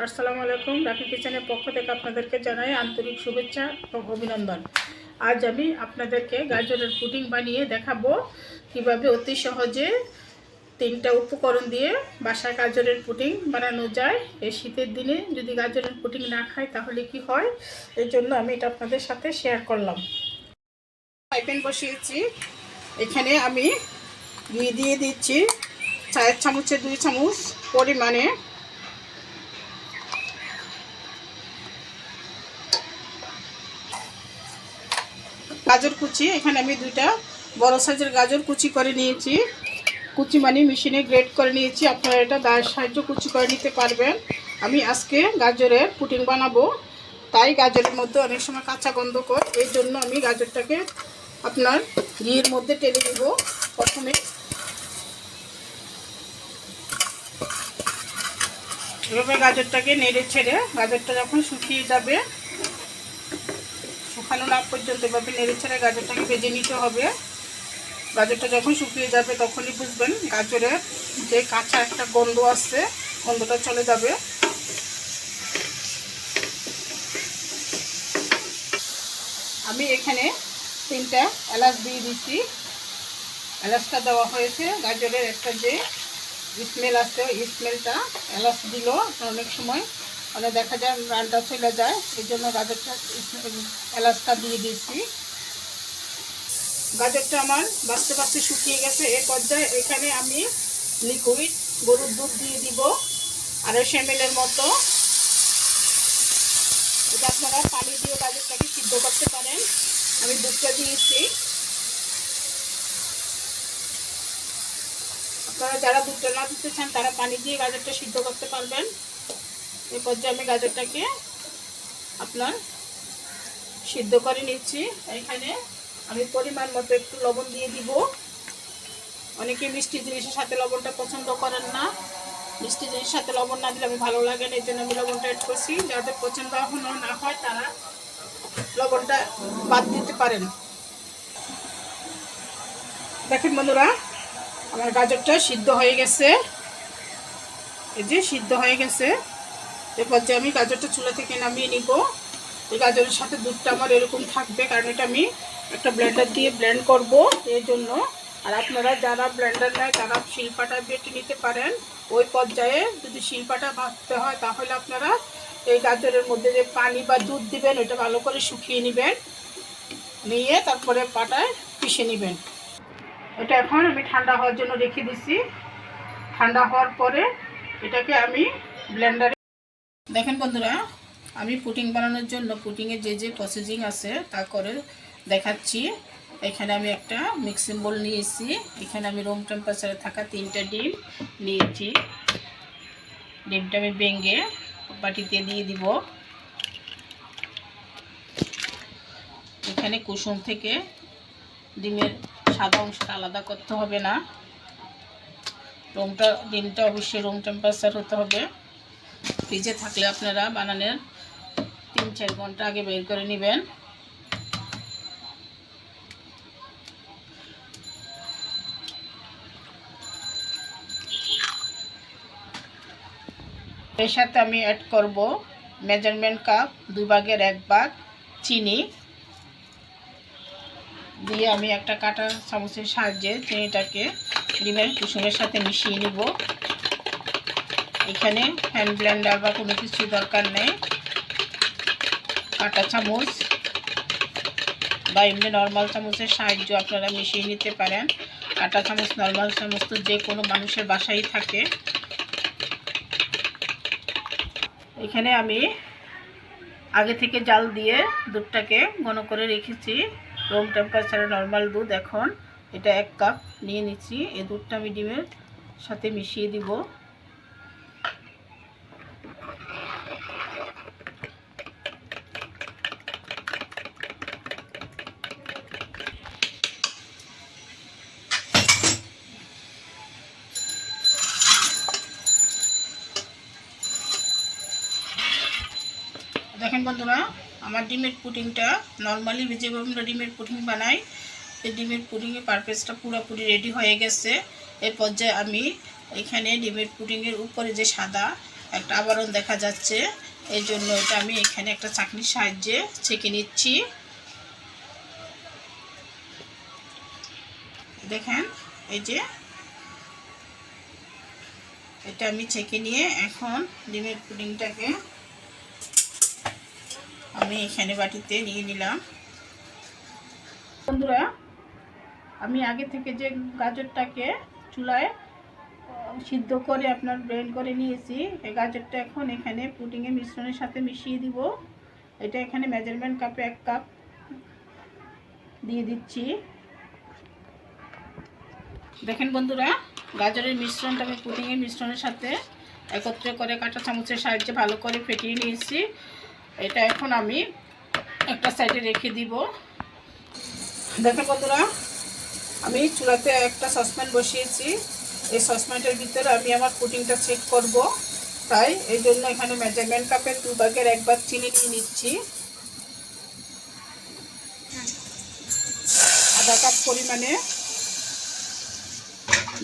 আসসালামু আলাইকুম। রাখি কিচেনের পক্ষ থেকে আপনাদেরকে জানাই আন্তরিক শুভেচ্ছা এবং অভিনন্দন। আজ আমি আপনাদেরকে গাজরের পুডিং বানিয়ে দেখাবো কিভাবে অতি সহজে 3টা উপকরণ দিয়ে বাসায় গাজরের পুডিং বানানো যায়। এই শীতের দিনে যদি গাজরের পুডিং না খাই তাহলে কি হয়, এই জন্য আমি এটা আপনাদের সাথে শেয়ার করলাম। ফ্রাই প্যান বসিয়েছি, এখানে আমি ঘি দিয়ে দিচ্ছি 4 চামচে 2 চামচ পরিমাণে। গাজর কুচি, এখানে আমি 2টা বড় সাইজের গাজর কুচি করে নিয়েছি। কুচি মানে মেশিনে গ্রেট করে নিয়েছি, আপনারা এটা দায়ের সাহায্য কুচি করে নিতে পারবেন। আমি আজকে গাজরের পুডিং বানাবো, তাই গাজরের মধ্যে অনেক সময় কাঁচা গন্ধ কর, এই জন্য আমি গাজরটাকে আপনার ঘির মধ্যে টেলে দেব। প্রথমে এভাবে গাজরটাকে নেড়ে ছেড়ে গাজরটা যখন শুকিয়ে যাবে, শুকানো না পর্যন্ত এভাবে নেড়ে ছেড়ে গাজরটাকে ভেজে নিতে হবে। গাজরটা যখন শুকিয়ে যাবে তখনই বুঝবেন গাজরের যে কাঁচা একটা গন্ধ আসছে, গন্ধটা চলে যাবে। আমি এখানে 3টা এলাচ দিয়ে দিচ্ছি। এলাচটা দেওয়া হয়েছে, গাজরের একটা যে স্মেল আছে ওই স্মেলটা এলাচ দিল অনেক সময় দেখা যায় রান্নাটা চলে যায়, এই জন্য গাজরটা এলাচটা দিয়ে দিচ্ছি। গাজরটা আমার বাঁচতে বাঁচতে শুকিয়ে গেছে। এই পর্যায়ে এখানে আমি লিকুইড গরুর দুধ দিয়ে দিব 250 ml মতো। এটা আপনারা পানি দিয়ে গাজরটাকে সিদ্ধ করতে পারেন, আমি দুধটা দিয়েছি। আপনারা যারা দুধটা না দিতে চান তারা পানি দিয়ে গাজরটা সিদ্ধ করতে পারবেন। এই পর্যায়ে আমি গাজরটাকে আপনার সিদ্ধ করে নিচ্ছি। এখানে আমি পরিমাণ মতো একটু লবণ দিয়ে দিব। অনেকে মিষ্টি জিনিসের সাথে লবণটা পছন্দ করেন না, মিষ্টি জিনিসের সাথে লবণ না দিলে আমি ভালো লাগে না, এই জন্য আমি লবণটা অ্যাড করছি। যাদের পছন্দ এখনও না হয় তারা লবণটা বাদ দিতে পারেন। দেখেন বন্ধুরা, আমার গাজরটা সিদ্ধ হয়ে গেছে, এই যে সিদ্ধ হয়ে গেছে। এরপর যে আমি গাজরটা চুলা থেকে নামিয়ে নিব। এই গাজরের সাথে দুধটা আমার এরকম থাকবে, কারণ এটা আমি একটা ব্লেন্ডার দিয়ে ব্লেন্ড করব এই জন্য। আর আপনারা যারা ব্লেন্ডার নেয় তারা শিলপাটা বেটে নিতে পারেন। ওই পর্যায়ে যদি শিলপাটা ভাজতে হয় তাহলে আপনারা এই গাজরের মধ্যে যে পানি বা দুধ দিবেন ওটা ভালো করে শুকিয়ে নেবেন, নিয়ে তারপরে পাটায় পিষে নেবেন। এটা এখন আমি ঠান্ডা হওয়ার জন্য রেখে দিছি। ঠান্ডা হওয়ার পরে এটাকে আমি ব্লেন্ডারে, দেখেন বন্ধুরা, আমি পুডিং বানানোর জন্য পুডিংয়ের যে যে প্রসেসিং আছে তা করে দেখাচ্ছি। এখানে আমি একটা মিক্সিং বোল নিয়েছি, এখানে আমি রুম টেম্পারেচারে থাকা 3টা ডিম নিয়েছি। ডিমটা আমি ভেঙে বাটিতে দিয়ে দিব। এখানে কুসুম থেকে ডিমের সাদা অংশটা আলাদা করতে হবে না। ডিমটা অবশ্যই রুম টেম্পারেচার হতে হবে। ফ্রিজে থাকলে আপনারা বানানোর 3-4 ঘন্টা আগে বের করে নেবেন। এর সাথে আমি অ্যাড করব মেজারমেন্ট কাপ 2 ভাগের 1 ভাগ চিনি দিয়ে আমি একটা কাঁটা চামচের সাহায্যে চিনিটাকে ডিমের কুসুমের সাথে মিশিয়ে নিব। এখানে হ্যান্ড ব্লেন্ডার বা কোনো কিছু দরকার নেই, কাঁটা চামচ বা এমনি নর্মাল চামচের সাহায্য আপনারা মিশিয়ে নিতে পারেন। কাঁটা চামচ নর্মাল চামচ তো যে কোনো মানুষের বাসায় থাকে। এখানে আমি আগে থেকে জাল দিয়ে দুধটাকে ঘন করে রেখেছি। রুম টেম্পারেচারে নর্মাল দুধ, এখন এটা 1 কাপ নিয়ে নিচ্ছি। এই দুধটা আমি ডিমের সাথে মিশিয়ে দিব। দেখেন বন্ধুরা, আমার ডিমের পুডিংটা নর্মালি যেভাবে আমরা ডিমের পুডিং বানাই এই ডিমের পুডিংয়ের পারপাসটা পুরোপুরি রেডি হয়ে গেছে। এই পর্যায়ে আমি এখানে ডিমের পুডিংয়ের উপরে যে সাদা একটা আবরণ দেখা যাচ্ছে, এই জন্য এটা আমি এখানে একটা চাকনির সাহায্যে ছেঁকে নিচ্ছি। দেখেন এই যে এটা আমি ছেঁকে নিয়ে এখন ডিমের পুডিংটাকে আমি এখানে বাটিতে নিয়ে নিলাম। বন্ধুরা, আমি আগে থেকে যে গাজরটাকে চুলায় সিদ্ধ করে আপনার ব্লেন্ড করে নিয়েছি, এই গাজরটা এখন এখানে পুডিংয়ের মিশ্রণের সাথে মিশিয়ে দিব। এটা এখানে মেজারমেন্ট কাপে 1 কাপ দিয়ে দিচ্ছি। দেখেন বন্ধুরা, গাজরের মিশ্রণটা আমি পুডিংয়ের মিশ্রণের সাথে একত্রে করে কাঁটা চামচের সাহায্যে ভালো করে ফেটিয়ে নিয়েছি। এটা এখন আমি একটা সাইডে রেখে দিব। দেখেন বন্ধুরা, আমি চুলাতে একটা সসপ্যান বসিয়েছি। এই সসপ্যানটার ভিতরে আমি আমার পুডিংটা সেট করব, তাই এই জন্য এখানে মেজারমেন্ট কাপের 2 ভাগের 1 ভাগ চিনি নিয়ে নিচ্ছি। আধা কাপ পরিমাণে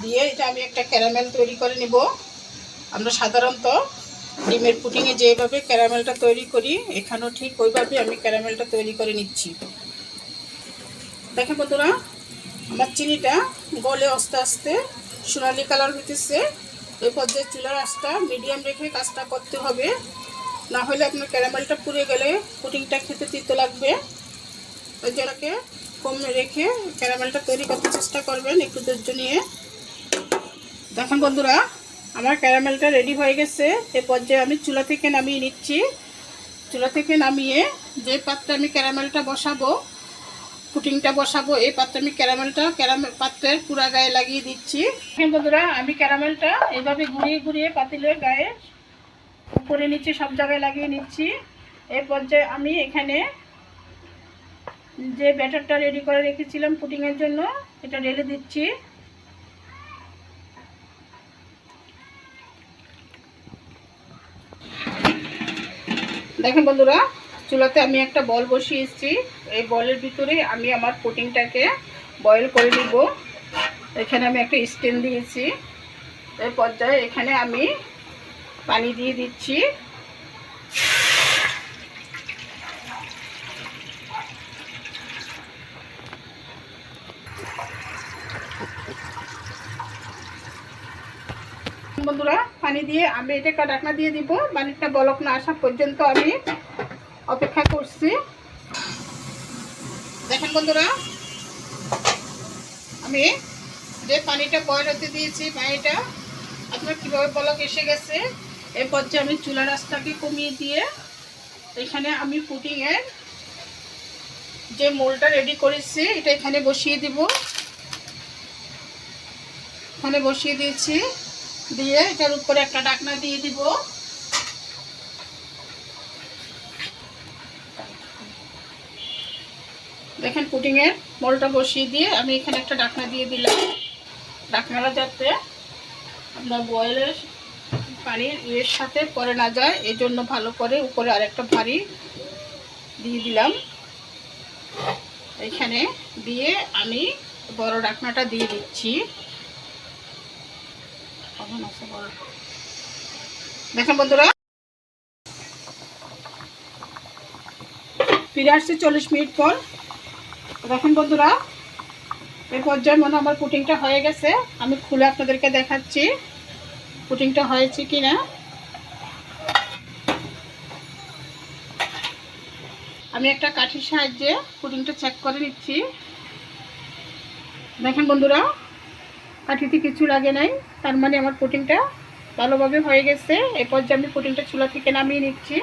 দিয়ে এটা আমি একটা ক্যারামেল তৈরি করে নেব। আমরা সাধারণত ডিমের পুডিংয়ে যেভাবে ক্যারামেলটা তৈরি করি, এখানেও ঠিক ওইভাবে আমি ক্যারামেলটা তৈরি করে নিচ্ছি। দেখেন বন্ধুরা, আমার চিনিটা গলে আস্তে আস্তে সোনালি কালার হইতেছে। এই পর্যায়ে চুলার আঁচটা মিডিয়াম রেখে কাজটা করতে হবে, না হলে আপনার ক্যারামেলটা পুড়ে গেলে পুডিংটা খেতে তিতো লাগবে। ওই জলকে কম রেখে ক্যারামেলটা তৈরি করতে চেষ্টা করবেন একটু ধৈর্য নিয়ে। দেখেন বন্ধুরা, আমার ক্যারামেলটা রেডি হয়ে গেছে। এ পর্যায়ে আমি চুলা থেকে নামিয়ে নিচ্ছি। চুলা থেকে নামিয়ে যে পাত্রে আমি ক্যারামেলটা বসাবো, পুডিংটা বসাবো, এই পাত্রে আমি পাত্রের পুরা গায়ে লাগিয়ে দিচ্ছি। হ্যাঁ বন্ধুরা, আমি ক্যারামেলটা এইভাবে ঘুরিয়ে ঘুরিয়ে পাতিলের গায়ে উপরে নিচে সব জায়গায় লাগিয়ে নিচ্ছি। এই পর্যায়ে আমি এখানে যে ব্যাটারটা রেডি করে রেখেছিলাম পুডিংয়ের জন্য, এটা ঢেলে দিচ্ছি। দেখেন বন্ধুরা, চুলাতে আমি একটা বল বসিয়েছি। এই বলের ভিতরে আমি আমার পুডিংটাকে বয়েল করে নিব। এখানে আমি একটা স্ট্যান্ড দিয়েছি। এই পর্যায়ে এখানে আমি পানি দিয়ে দিচ্ছি। বন্ধুরা, পানি দিয়ে আমি এটা একটা ঢাকনা দিয়ে দিব। পানিটা বলক না আসা পর্যন্ত আমি অপেক্ষা করছি। দেখেন বন্ধুরা, আমি যে পানিটা বয়েল হতে দিয়েছি, পানিটা আপনার কীভাবে বলক এসে গেছে। এই পর্যায়ে আমি চুলার আঁচটাকে কমিয়ে দিয়ে এখানে আমি পুডিংয়ের যে মোলটা রেডি করেছি এটা এখানে বসিয়ে দিব। এখানে বসিয়ে দিয়েছি, দিয়ে এটার উপরে একটা ঢাকনা দিয়ে দিব। দেখেন পুডিংয়ের মোলটা বসিয়ে দিয়ে আমি এখানে একটা ঢাকনা দিয়ে দিলাম। ঢাকনাটা যাতে আপনার বয়েলের পানির এর সাথে পড়ে না যায়, এই জন্য ভালো করে উপরে আরেকটা ভারী দিয়ে দিলাম। এখানে দিয়ে আমি বড় ঢাকনাটা দিয়ে দিচ্ছি। দেখেন বন্ধুরা, ফিরে আসছে 40 মিনিট পর। দেখেন বন্ধুরা, এই পর্যায়ে মনে আমার পুডিংটা হয়ে গেছে। আমি খুলে আপনাদেরকে দেখাচ্ছি পুডিংটা হয়েছে কিনা। আমি একটা কাঠির সাহায্যে পুডিংটা চেক করে নিচ্ছি। দেখেন বন্ধুরা, কাঠিতে কিছু লাগে নাই, তার মানে আমার পুডিংটা ভালোভাবে হয়ে গেছে। এই পর্যায়ে আমি পুডিংটা চুলা থেকে নামিয়ে নিচ্ছি।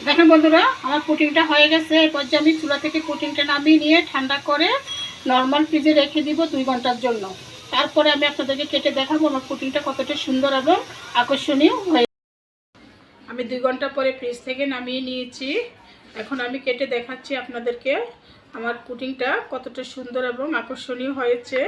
দেখেন বন্ধুরা, আমার পুডিংটা হয়ে গেছে। এই পর্যায়ে আমি চুলা থেকে পুডিংটা নামিয়ে নিয়ে ঠান্ডা করে নর্মাল ফ্রিজে রেখে দিব 2 ঘন্টার জন্য। তারপরে আমি আপনাদেরকে কেটে দেখাবো আমার পুডিংটা কতটা সুন্দর এবং আকর্ষণীয় হয়ে। আমি 2 ঘন্টা পরে ফ্রিজ থেকে নামিয়ে নিয়েছি। এখন আমি কেটে দেখাচ্ছি আপনাদেরকে আমার পুডিংটা কতটা সুন্দর এবং আকর্ষণীয় হয়েছে।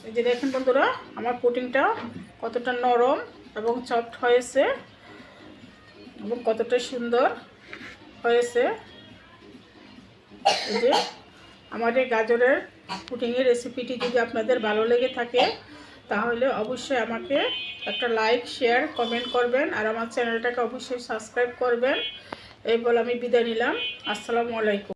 এই যে দেখেন বন্ধুরা আমার পুডিংটা কতটা নরম এবং সফট হয়েছে এবং কতটা সুন্দর হয়েছে। এই যে আমার এই গাজরের পুডিংয়ের রেসিপিটি যদি আপনাদের ভালো লেগে থাকে তাহলে অবশ্যই আমাকে একটা লাইক, শেয়ার, কমেন্ট করবেন আর আমার চ্যানেলটাকে অবশ্যই সাবস্ক্রাইব করবেন। এই বলে আমি বিদায় নিলাম। আসসালামু আলাইকুম।